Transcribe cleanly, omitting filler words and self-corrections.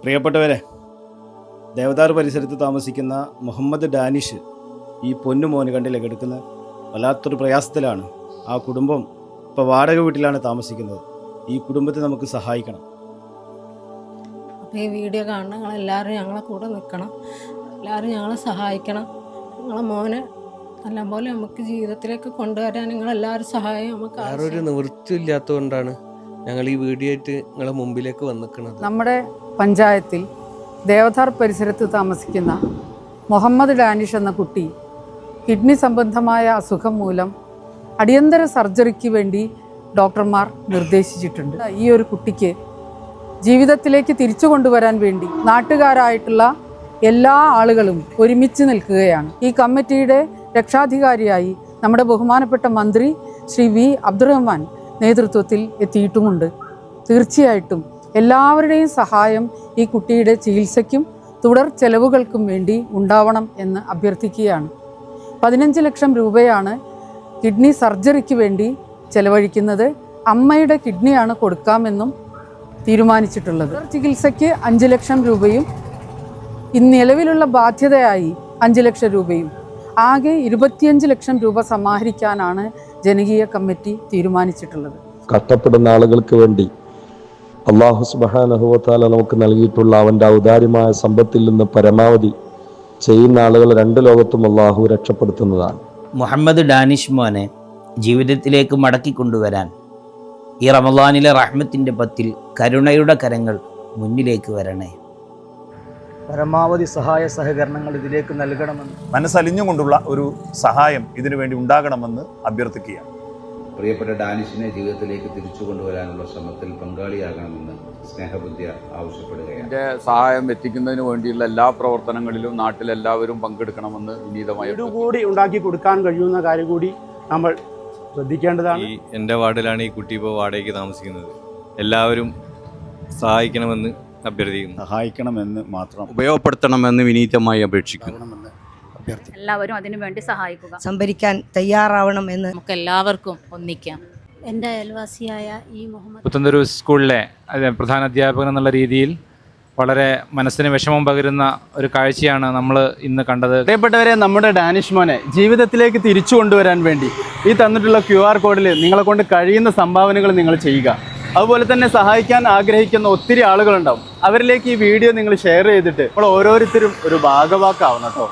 പ്രിയപ്പെട്ടവരെ, ദേവദാർ പരിസരത്ത് താമസിക്കുന്ന മുഹമ്മദ് ഡാനിഷ് ഈ പൊന്നുമോന് കണ്ടില്ലേ കിടക്കുന്നത് വല്ലാത്തൊരു പ്രയാസത്തിലാണ്. ആ കുടുംബം ഇപ്പോൾ വാടക വീട്ടിലാണ് താമസിക്കുന്നത്. ഈ കുടുംബത്തെ നമുക്ക് സഹായിക്കണം. അപ്പോൾ ഈ വീഡിയോ കാണണം, നിങ്ങളെല്ലാവരും ഞങ്ങളെ കൂടെ നിൽക്കണം, എല്ലാവരും ഞങ്ങളെ സഹായിക്കണം. നിങ്ങളെ മോനെ നല്ലപോലെ നമുക്ക് ജീവിതത്തിലേക്ക് കൊണ്ടുവരാൻ നിങ്ങളെല്ലാവരും സഹായം നമുക്ക് വേറൊരു നിവൃത്തിയില്ലാത്തതുകൊണ്ടാണ് ഞങ്ങൾ ഈ വീഡിയോ ആയിട്ട് നിങ്ങളെ മുമ്പിലേക്ക് വന്നിക്കുന്നത്. നമ്മുടെ പഞ്ചായത്തിൽ ദേവദാർ പരിസരത്ത് താമസിക്കുന്ന മുഹമ്മദ് ഡാനിഷ് എന്ന കുട്ടി കിഡ്നി സംബന്ധമായ അസുഖം മൂലം അടിയന്തര സർജറിക്ക് വേണ്ടി ഡോക്ടർമാർ നിർദ്ദേശിച്ചിട്ടുണ്ട്. ഈ ഒരു കുട്ടിക്ക് ജീവിതത്തിലേക്ക് തിരിച്ചു കൊണ്ടുവരാൻ വേണ്ടി നാട്ടുകാരായിട്ടുള്ള എല്ലാ ആളുകളും ഒരുമിച്ച് നിൽക്കുകയാണ്. ഈ കമ്മിറ്റിയുടെ രക്ഷാധികാരിയായി നമ്മുടെ ബഹുമാനപ്പെട്ട മന്ത്രി ശ്രീ വി അബ്ദുറഹ്മാൻ നേതൃത്വത്തിൽ എത്തിയിട്ടുമുണ്ട്. തീർച്ചയായിട്ടും എല്ലാവരുടെയും സഹായം ഈ കുട്ടിയുടെ ചികിത്സയ്ക്കും തുടർ ചെലവുകൾക്കും വേണ്ടി ഉണ്ടാവണം എന്ന് അഭ്യർത്ഥിക്കുകയാണ്. 15 ലക്ഷം രൂപയാണ് കിഡ്നി സർജറിക്ക് വേണ്ടി ചെലവഴിക്കുന്നത്. അമ്മയുടെ കിഡ്നിയാണ് കൊടുക്കാമെന്നും തീരുമാനിച്ചിട്ടുള്ളത്. ചികിത്സയ്ക്ക് 5 ലക്ഷം രൂപയും നിലവിലുള്ള ബാധ്യതയായി 5 ലക്ഷം രൂപയും ആകെ 25 ലക്ഷം രൂപ സമാഹരിക്കാനാണ് ജനകീയ കമ്മിറ്റി തീരുമാനിച്ചിട്ടുള്ളത്. കഷ്ടപ്പെടുന്ന ആളുകൾക്ക് വേണ്ടി അല്ലാഹു സുബ്ഹാനഹു വ തആല നമുക്ക് നൽകിയിട്ടുള്ള അവൻ്റെ ഔദാര്യമായ സമ്പത്തിൽ നിന്ന് പരമാവധി ചെയ്യുന്ന ആളുകൾ രണ്ട് ലോകത്തും അല്ലാഹു രക്ഷപ്പെടുത്തുന്നതാണ്. മുഹമ്മദ് ഡാനിഷ് മോനെ ജീവിതത്തിലേക്ക് മടക്കി കൊണ്ടുവരാൻ ഈ റമളാനിലെ റഹ്മത്തിൻ്റെ പത്തിൽ കരുണയുടെ കരങ്ങൾ മുന്നിലേക്ക് വരണേ. പരമാവധി സഹായ സഹകരണങ്ങൾ ഇതിലേക്ക് നൽകണമെന്ന് മനസ്സലിഞ്ഞുകൊണ്ടുള്ള ഒരു സഹായം ഇതിനു വേണ്ടി ഉണ്ടാകണമെന്ന് അഭ്യർത്ഥിക്കുകയാണ്. പ്രിയപ്പെട്ട ഡാനിഷിനെ ജീവിതത്തിലേക്ക് തിരിച്ചു കൊണ്ടുവരാനുള്ള ശ്രമത്തിൽ പങ്കാളിയാകണമെന്ന് സ്നേഹബുദ്ധിയ ആവശ്യപ്പെടുകയാണ്. ഇതിന്റെ സഹായം എത്തിക്കുന്നതിന് വേണ്ടിയുള്ള എല്ലാ പ്രവർത്തനങ്ങളിലും നാട്ടിലെല്ലാവരും പങ്കെടുക്കണമെന്ന് വിനീതമായി കൂടി ഉണ്ടാക്കി കൊടുക്കാൻ കഴിയുന്ന കാര്യം കൂടി നമ്മൾ ശ്രദ്ധിക്കേണ്ടതാണ്. എൻ്റെ വാർഡിലാണ് ഈ കുട്ടി ഇപ്പോൾ വാടകയ്ക്ക് താമസിക്കുന്നത്. എല്ലാവരും സഹായിക്കണമെന്ന് അഭ്യർത്ഥിക്കുന്നു. സഹായിക്കണമെന്ന് മാത്രം ഉപയോഗപ്പെടുത്തണമെന്ന് വിനീതമായി അപേക്ഷിക്കുന്നു. എല്ലാവരും അതിനു വേണ്ടി സഹായിക്കുക, സംഭരിക്കാൻ തയ്യാറാവണം എന്ന് നമുക്ക് എല്ലാവർക്കും ഒന്നിക്കാം. എൻ്റെ അയൽവാസിയായ ഈ മുഹമ്മദ് പുത്തൻതെരു സ്കൂളിലെ പ്രധാന അധ്യാപകൻ എന്നുള്ള രീതിയിൽ വളരെ മനസ്സിന് വിഷമം പകരുന്ന ഒരു കാഴ്ചയാണ് നമ്മൾ ഇന്ന് കണ്ടത്. പ്രിയപ്പെട്ടവരെ, നമ്മുടെ ഡാനിഷ് മോനെ ജീവിതത്തിലേക്ക് തിരിച്ചു കൊണ്ടുവരാൻ വേണ്ടി ഈ തന്നിട്ടുള്ള QR കോഡിൽ നിങ്ങളെ കൊണ്ട് കഴിയുന്ന സംഭാവനകൾ നിങ്ങൾ ചെയ്യുക. അതുപോലെ തന്നെ സഹായിക്കാൻ ആഗ്രഹിക്കുന്ന ഒത്തിരി ആളുകളുണ്ടാവും. അവരിലേക്ക് ഈ വീഡിയോ നിങ്ങൾ ഷെയർ ചെയ്തിട്ട് നമ്മൾ ഓരോരുത്തരും ഒരു ഭാഗവാക്കാവണം കേട്ടോ.